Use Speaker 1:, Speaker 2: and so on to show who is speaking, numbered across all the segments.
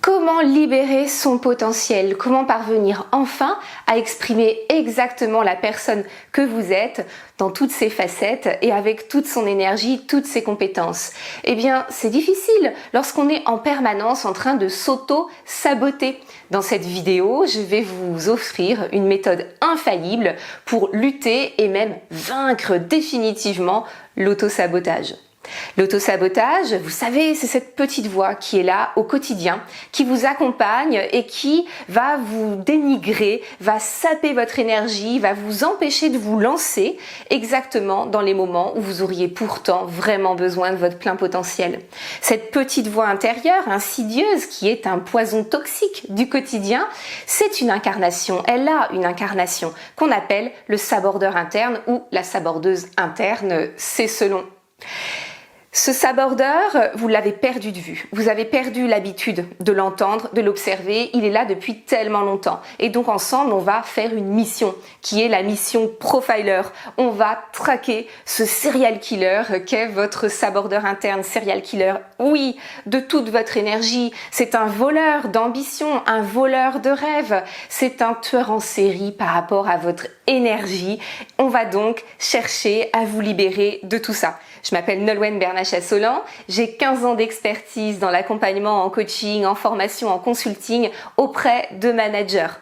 Speaker 1: Comment libérer son potentiel? Comment parvenir enfin à exprimer exactement la personne que vous êtes dans toutes ses facettes et avec toute son énergie, toutes ses compétences? Eh bien, c'est difficile lorsqu'on est en permanence en train de s'auto-saboter. Dans cette vidéo, je vais vous offrir une méthode infaillible pour lutter et même vaincre définitivement l'auto-sabotage. L'auto-sabotage, vous savez, c'est cette petite voix qui est là au quotidien, qui vous accompagne et qui va vous dénigrer, va saper votre énergie, va vous empêcher de vous lancer exactement dans les moments où vous auriez pourtant vraiment besoin de votre plein potentiel. Cette petite voix intérieure, insidieuse, qui est un poison toxique du quotidien, c'est une incarnation, elle a une incarnation qu'on appelle le sabordeur interne ou la sabordeuse interne, c'est selon. Ce sabordeur, vous l'avez perdu de vue. Vous avez perdu l'habitude de l'entendre, de l'observer. Il est là depuis tellement longtemps. Et donc ensemble, on va faire une mission qui est la mission Profiler. On va traquer ce serial killer qu'est votre sabordeur interne, serial killer. Oui, de toute votre énergie. C'est un voleur d'ambition, un voleur de rêve. C'est un tueur en série par rapport à votre énergie. On va donc chercher à vous libérer de tout ça. Je m'appelle Nolwenn Bernache-Assolan, j'ai 15 ans d'expertise dans l'accompagnement en coaching, en formation, en consulting auprès de managers.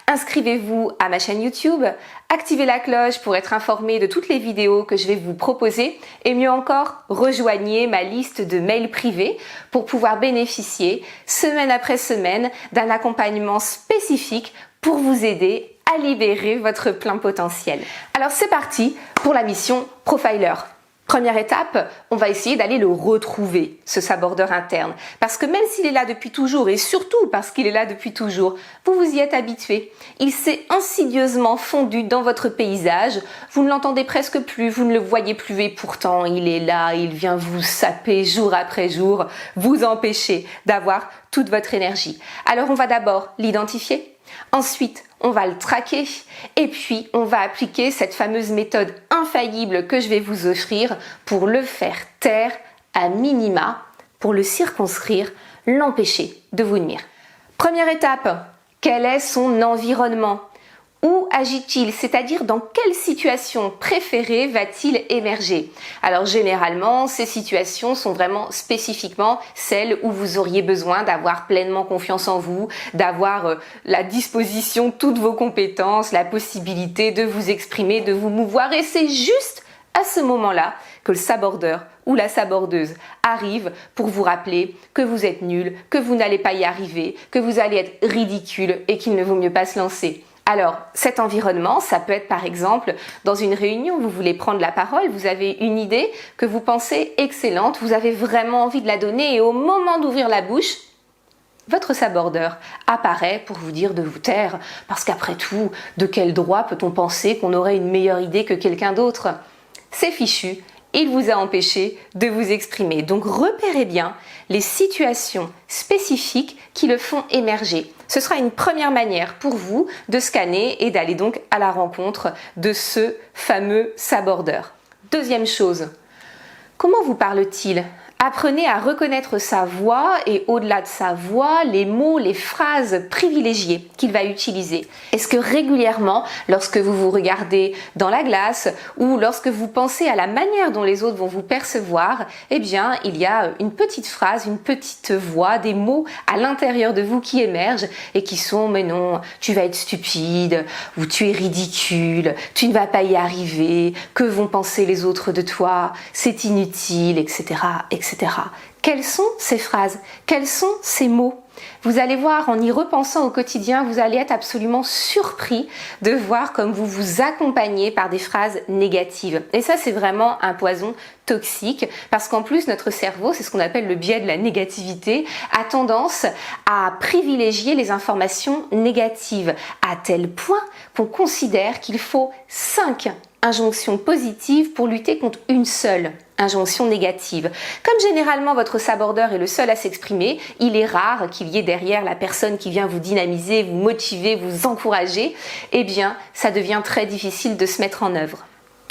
Speaker 1: Inscrivez-vous à ma chaîne YouTube, activez la cloche pour être informé de toutes les vidéos que je vais vous proposer et mieux encore, rejoignez ma liste de mails privés pour pouvoir bénéficier semaine après semaine d'un accompagnement spécifique pour vous aider à libérer votre plein potentiel. Alors c'est parti pour la mission Profiler. Première étape, on va essayer d'aller le retrouver, ce sabordeur interne. Parce que même s'il est là depuis toujours, et surtout parce qu'il est là depuis toujours, vous vous y êtes habitué. Il s'est insidieusement fondu dans votre paysage, vous ne l'entendez presque plus, vous ne le voyez plus et pourtant il est là, il vient vous saper jour après jour, vous empêcher d'avoir toute votre énergie. Alors on va d'abord l'identifier. Ensuite, on va le traquer et puis on va appliquer cette fameuse méthode infaillible que je vais vous offrir pour le faire taire à minima, pour le circonscrire, l'empêcher de vous nuire. Première étape, quel est son environnement? Où agit-il? C'est-à-dire dans quelle situation préférée va-t-il émerger? Alors généralement, ces situations sont vraiment spécifiquement celles où vous auriez besoin d'avoir pleinement confiance en vous, d'avoir la disposition de toutes vos compétences, la possibilité de vous exprimer, de vous mouvoir. Et c'est juste à ce moment-là que le sabordeur ou la sabordeuse arrive pour vous rappeler que vous êtes nul, que vous n'allez pas y arriver, que vous allez être ridicule et qu'il ne vaut mieux pas se lancer. Alors, cet environnement, ça peut être par exemple dans une réunion, vous voulez prendre la parole, vous avez une idée que vous pensez excellente, vous avez vraiment envie de la donner et au moment d'ouvrir la bouche, votre sabordeur apparaît pour vous dire de vous taire parce qu'après tout, de quel droit peut-on penser qu'on aurait une meilleure idée que quelqu'un d'autre? C'est fichu. Il vous a empêché de vous exprimer. Donc repérez bien les situations spécifiques qui le font émerger. Ce sera une première manière pour vous de scanner et d'aller donc à la rencontre de ce fameux sabordeur. Deuxième chose, comment vous parle-t-il? Apprenez à reconnaître sa voix et au-delà de sa voix, les mots, les phrases privilégiées qu'il va utiliser. Est-ce que régulièrement, lorsque vous vous regardez dans la glace ou lorsque vous pensez à la manière dont les autres vont vous percevoir, eh bien, il y a une petite phrase, une petite voix, des mots à l'intérieur de vous qui émergent et qui sont « mais non, tu vas être stupide » ou « tu es ridicule »,« tu ne vas pas y arriver »,« que vont penser les autres de toi »,« c'est inutile », etc., etc. Quelles sont ces phrases? Quels sont ces mots? Vous allez voir, en y repensant au quotidien, vous allez être absolument surpris de voir comme vous vous accompagnez par des phrases négatives. Et ça, c'est vraiment un poison toxique parce qu'en plus, notre cerveau, c'est ce qu'on appelle le biais de la négativité, a tendance à privilégier les informations négatives à tel point qu'on considère qu'il faut 5 injonctions positives pour lutter contre une seule injonction négative. Comme généralement votre sabordeur est le seul à s'exprimer, il est rare qu'il y ait derrière la personne qui vient vous dynamiser, vous motiver, vous encourager, eh bien ça devient très difficile de se mettre en œuvre.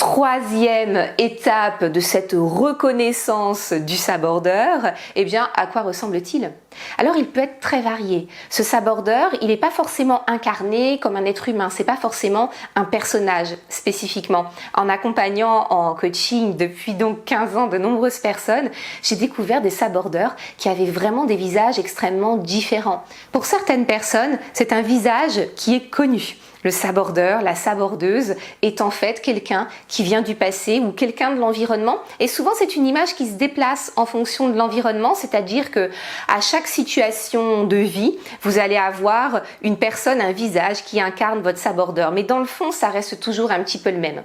Speaker 1: Troisième étape de cette reconnaissance du sabordeur, eh bien, à quoi ressemble-t-il? Alors, il peut être très varié. Ce sabordeur, il n'est pas forcément incarné comme un être humain, c'est pas forcément un personnage spécifiquement. En accompagnant en coaching depuis donc 15 ans de nombreuses personnes, j'ai découvert des sabordeurs qui avaient vraiment des visages extrêmement différents. Pour certaines personnes, c'est un visage qui est connu. Le sabordeur, la sabordeuse est en fait quelqu'un qui vient du passé ou quelqu'un de l'environnement, et souvent c'est une image qui se déplace en fonction de l'environnement, c'est-à-dire que à chaque situation de vie, vous allez avoir une personne, un visage qui incarne votre sabordeur, mais dans le fond ça reste toujours un petit peu le même.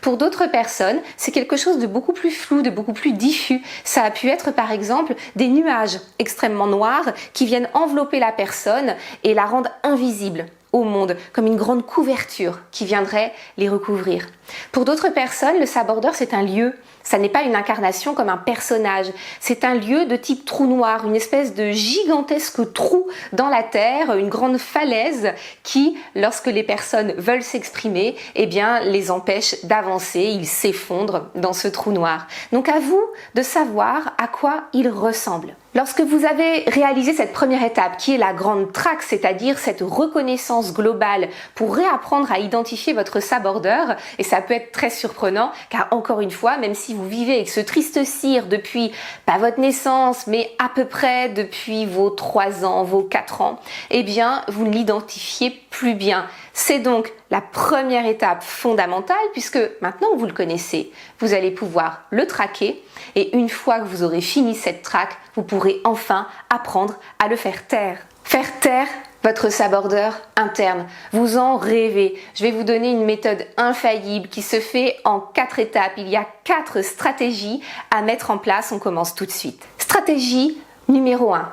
Speaker 1: Pour d'autres personnes, c'est quelque chose de beaucoup plus flou, de beaucoup plus diffus. Ça a pu être par exemple des nuages extrêmement noirs qui viennent envelopper la personne et la rendre invisible au monde, comme une grande couverture qui viendrait les recouvrir. Pour d'autres personnes, le sabordeur, c'est un lieu. Ça n'est pas une incarnation comme un personnage. C'est un lieu de type trou noir, une espèce de gigantesque trou dans la terre, une grande falaise qui, lorsque les personnes veulent s'exprimer, eh bien, les empêche d'avancer. Ils s'effondrent dans ce trou noir. Donc à vous de savoir à quoi il ressemble. Lorsque vous avez réalisé cette première étape, qui est la grande traque, c'est-à-dire cette reconnaissance globale pour réapprendre à identifier votre sabordeur, et ça peut être très surprenant, car encore une fois, même si vous vivez avec ce triste cire depuis, pas votre naissance, mais à peu près depuis vos 3 ans, vos 4 ans, eh bien, vous ne l'identifiez plus bien. C'est donc la première étape fondamentale, puisque maintenant que vous le connaissez, vous allez pouvoir le traquer, et une fois que vous aurez fini cette traque, vous pourrez enfin apprendre à le faire taire. Faire taire votre sabordeur interne. Vous en rêvez. Je vais vous donner une méthode infaillible qui se fait en 4 étapes. Il y a 4 stratégies à mettre en place. On commence tout de suite. Stratégie numéro 1.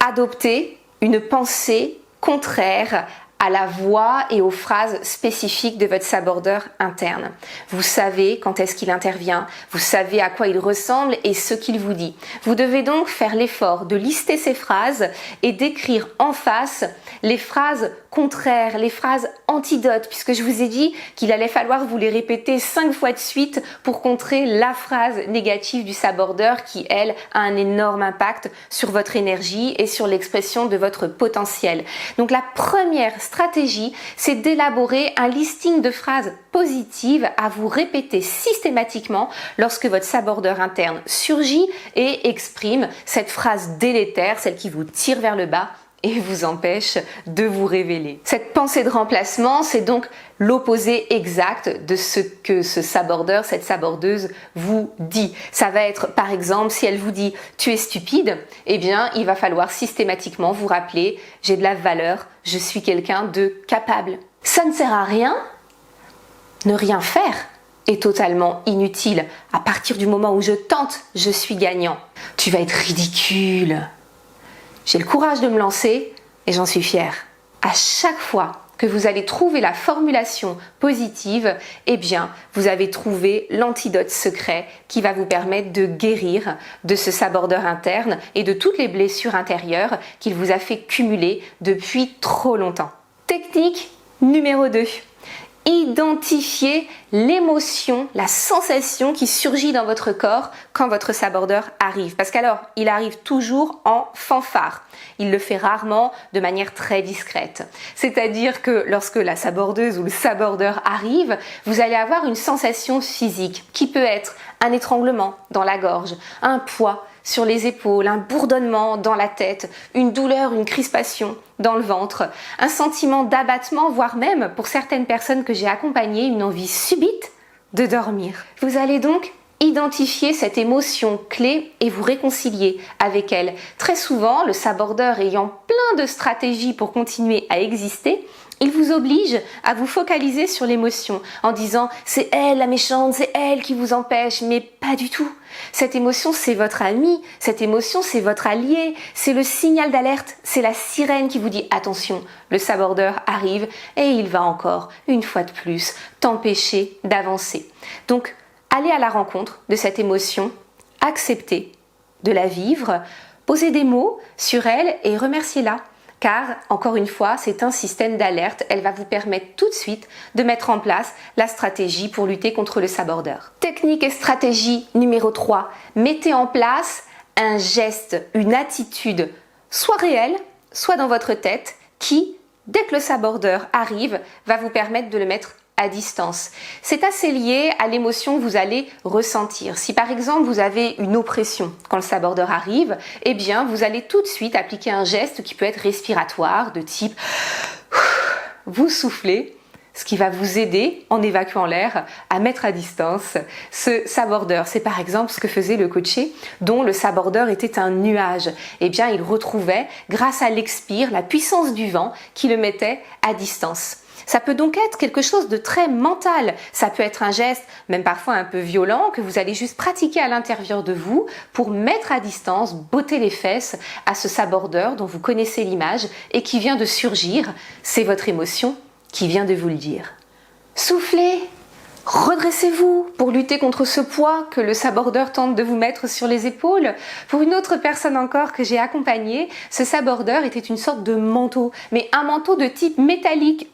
Speaker 1: Adopter une pensée contraire à la voix et aux phrases spécifiques de votre sabordeur interne. Vous savez quand est-ce qu'il intervient, vous savez à quoi il ressemble et ce qu'il vous dit. Vous devez donc faire l'effort de lister ces phrases et d'écrire en face les phrases contraires, les phrases antidotes, puisque je vous ai dit qu'il allait falloir vous les répéter 5 fois de suite pour contrer la phrase négative du sabordeur qui, elle, a un énorme impact sur votre énergie et sur l'expression de votre potentiel. Donc la première stratégie, c'est d'élaborer un listing de phrases positives à vous répéter systématiquement lorsque votre sabordeur interne surgit et exprime cette phrase délétère, celle qui vous tire vers le bas et vous empêche de vous révéler. Cette pensée de remplacement, c'est donc l'opposé exact de ce que ce sabordeur, cette sabordeuse vous dit. Ça va être, par exemple, si elle vous dit « tu es stupide », eh bien, il va falloir systématiquement vous rappeler « j'ai de la valeur, je suis quelqu'un de capable ». Ça ne sert à rien, ne rien faire est totalement inutile. À partir du moment où je tente, je suis gagnant. Tu vas être ridicule. J'ai le courage de me lancer et j'en suis fière. À chaque fois que vous allez trouver la formulation positive, eh bien, vous avez trouvé l'antidote secret qui va vous permettre de guérir de ce sabordeur interne et de toutes les blessures intérieures qu'il vous a fait cumuler depuis trop longtemps. Technique numéro 2. Identifiez l'émotion, la sensation qui surgit dans votre corps quand votre sabordeur arrive. Parce qu'alors, il arrive toujours en fanfare. Il le fait rarement de manière très discrète. C'est-à-dire que lorsque la sabordeuse ou le sabordeur arrive, vous allez avoir une sensation physique qui peut être un étranglement dans la gorge, un poids sur les épaules, un bourdonnement dans la tête, une douleur, une crispation dans le ventre, un sentiment d'abattement, voire même, pour certaines personnes que j'ai accompagnées, une envie subite de dormir. Vous allez donc identifier cette émotion clé et vous réconcilier avec elle. Très souvent, le sabordeur ayant plein de stratégies pour continuer à exister, il vous oblige à vous focaliser sur l'émotion en disant « c'est elle la méchante, c'est elle qui vous empêche », mais pas du tout. Cette émotion, c'est votre ami, cette émotion, c'est votre allié, c'est le signal d'alerte, c'est la sirène qui vous dit « attention, le sabordeur arrive et il va encore, une fois de plus, t'empêcher d'avancer ». Donc, allez à la rencontre de cette émotion, acceptez de la vivre, posez des mots sur elle et remerciez-la. car, encore une fois, c'est un système d'alerte. Elle va vous permettre tout de suite de mettre en place la stratégie pour lutter contre le sabordeur. Technique et stratégie numéro 3. Mettez en place un geste, une attitude, soit réelle, soit dans votre tête, qui, dès que le sabordeur arrive, va vous permettre de le mettre à distance. C'est assez lié à l'émotion que vous allez ressentir. Si par exemple vous avez une oppression quand le sabordeur arrive, eh bien vous allez tout de suite appliquer un geste qui peut être respiratoire, de type vous soufflez, ce qui va vous aider en évacuant l'air à mettre à distance ce sabordeur. C'est par exemple ce que faisait le coaché dont le sabordeur était un nuage. Eh bien il retrouvait, grâce à l'expire, la puissance du vent qui le mettait à distance. Ça peut donc être quelque chose de très mental. Ça peut être un geste, même parfois un peu violent, que vous allez juste pratiquer à l'intérieur de vous pour mettre à distance, botter les fesses à ce sabordeur dont vous connaissez l'image et qui vient de surgir. C'est votre émotion qui vient de vous le dire. Soufflez, redressez-vous pour lutter contre ce poids que le sabordeur tente de vous mettre sur les épaules. Pour une autre personne encore que j'ai accompagnée, ce sabordeur était une sorte de manteau, mais un manteau de type métallique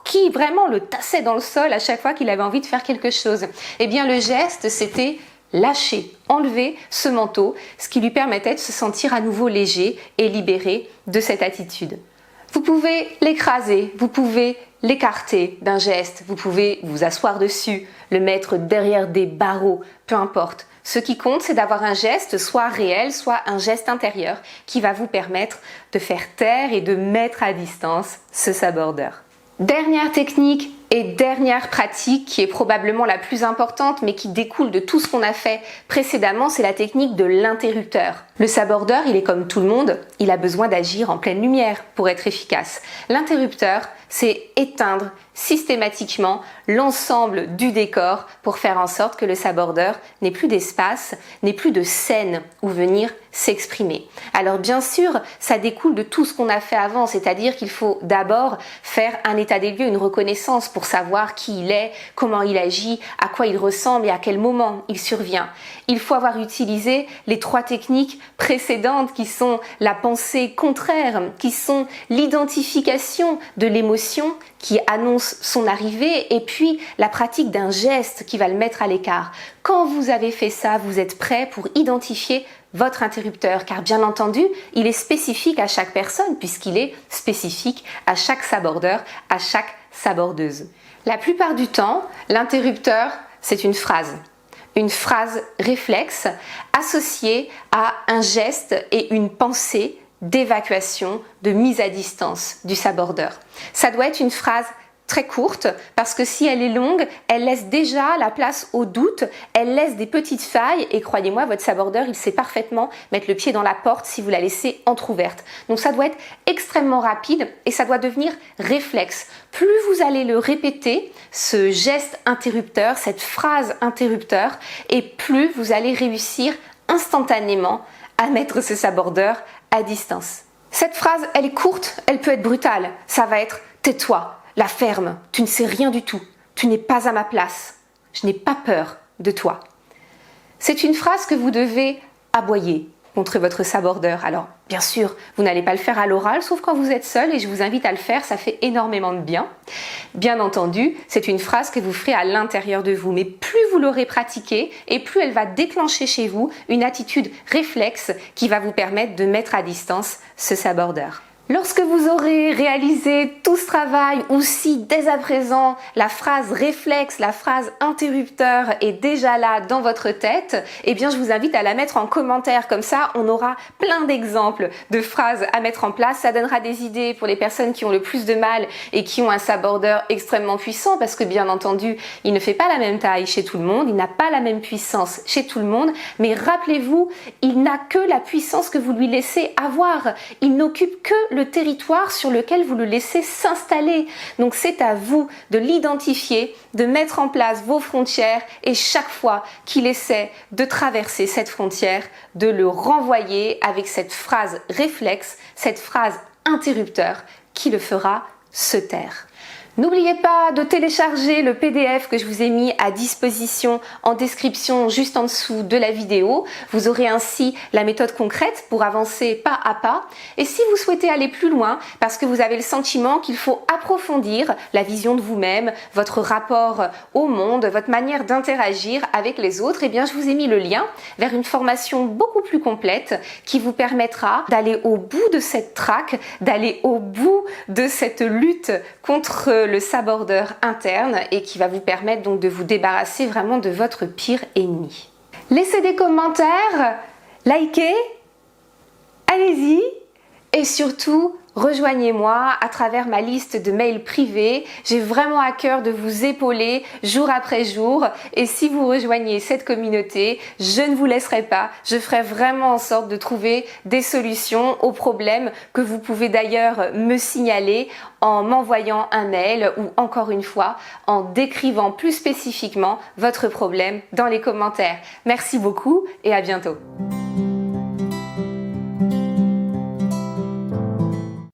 Speaker 1: qui vraiment le tassait dans le sol à chaque fois qu'il avait envie de faire quelque chose. Eh bien le geste, c'était lâcher, enlever ce manteau, ce qui lui permettait de se sentir à nouveau léger et libéré de cette attitude. Vous pouvez l'écraser, vous pouvez l'écarter d'un geste, vous pouvez vous asseoir dessus, le mettre derrière des barreaux, peu importe. Ce qui compte, c'est d'avoir un geste soit réel, soit un geste intérieur qui va vous permettre de faire taire et de mettre à distance ce sabordeur. Dernière technique et dernière pratique qui est probablement la plus importante mais qui découle de tout ce qu'on a fait précédemment, c'est la technique de l'interrupteur. Le sabordeur, il est comme tout le monde, il a besoin d'agir en pleine lumière pour être efficace. L'interrupteur, c'est éteindre systématiquement l'ensemble du décor pour faire en sorte que le sabordeur n'ait plus d'espace, n'ait plus de scène où venir s'exprimer. Alors bien sûr, ça découle de tout ce qu'on a fait avant, c'est-à-dire qu'il faut d'abord faire un état des lieux, une reconnaissance pour savoir qui il est, comment il agit, à quoi il ressemble et à quel moment il survient. Il faut avoir utilisé les 3 techniques précédentes qui sont la pensée contraire, qui sont l'identification de l'émotion qui annonce son arrivée et puis la pratique d'un geste qui va le mettre à l'écart. Quand vous avez fait ça, vous êtes prêt pour identifier votre interrupteur, car bien entendu, il est spécifique à chaque personne puisqu'il est spécifique à chaque sabordeur, à chaque sabordeuse. La plupart du temps, l'interrupteur, c'est une phrase réflexe associée à un geste et une pensée d'évacuation, de mise à distance du sabordeur. Ça doit être une phrase très courte parce que si elle est longue, elle laisse déjà la place au doute, elle laisse des petites failles et croyez-moi, votre sabordeur, il sait parfaitement mettre le pied dans la porte si vous la laissez entrouverte. Donc ça doit être extrêmement rapide et ça doit devenir réflexe. Plus vous allez le répéter, ce geste interrupteur, cette phrase interrupteur, et plus vous allez réussir instantanément à mettre ce sabordeur à distance. Cette phrase, elle est courte, elle peut être brutale. Ça va être « tais-toi ». La ferme, tu ne sais rien du tout, tu n'es pas à ma place, je n'ai pas peur de toi. C'est une phrase que vous devez aboyer contre votre sabordeur. Alors, bien sûr, vous n'allez pas le faire à l'oral, sauf quand vous êtes seul, et je vous invite à le faire, ça fait énormément de bien. Bien entendu, c'est une phrase que vous ferez à l'intérieur de vous, mais plus vous l'aurez pratiquée, et plus elle va déclencher chez vous une attitude réflexe qui va vous permettre de mettre à distance ce sabordeur. Lorsque vous aurez réalisé tout ce travail, ou si dès à présent la phrase réflexe, la phrase interrupteur est déjà là dans votre tête, eh bien je vous invite à la mettre en commentaire, comme ça on aura plein d'exemples de phrases à mettre en place. Ça donnera des idées pour les personnes qui ont le plus de mal et qui ont un sabordeur extrêmement puissant, parce que bien entendu il ne fait pas la même taille chez tout le monde, il n'a pas la même puissance chez tout le monde, mais rappelez-vous, il n'a que la puissance que vous lui laissez avoir, il n'occupe que le territoire sur lequel vous le laissez s'installer. Donc c'est à vous de l'identifier, de mettre en place vos frontières et chaque fois qu'il essaie de traverser cette frontière, de le renvoyer avec cette phrase réflexe, cette phrase interrupteur qui le fera se taire. N'oubliez pas de télécharger le PDF que je vous ai mis à disposition en description juste en dessous de la vidéo. Vous aurez ainsi la méthode concrète pour avancer pas à pas. Et si vous souhaitez aller plus loin, parce que vous avez le sentiment qu'il faut approfondir la vision de vous-même, votre rapport au monde, votre manière d'interagir avec les autres, eh bien je vous ai mis le lien vers une formation beaucoup plus complète qui vous permettra d'aller au bout de cette traque, d'aller au bout de cette lutte contre le sabordeur interne et qui va vous permettre donc de vous débarrasser vraiment de votre pire ennemi. Laissez des commentaires, likez, allez-y et surtout rejoignez-moi à travers ma liste de mails privés. J'ai vraiment à cœur de vous épauler jour après jour et si vous rejoignez cette communauté, je ne vous laisserai pas. Je ferai vraiment en sorte de trouver des solutions aux problèmes que vous pouvez d'ailleurs me signaler en m'envoyant un mail ou encore une fois en décrivant plus spécifiquement votre problème dans les commentaires. Merci beaucoup et à bientôt.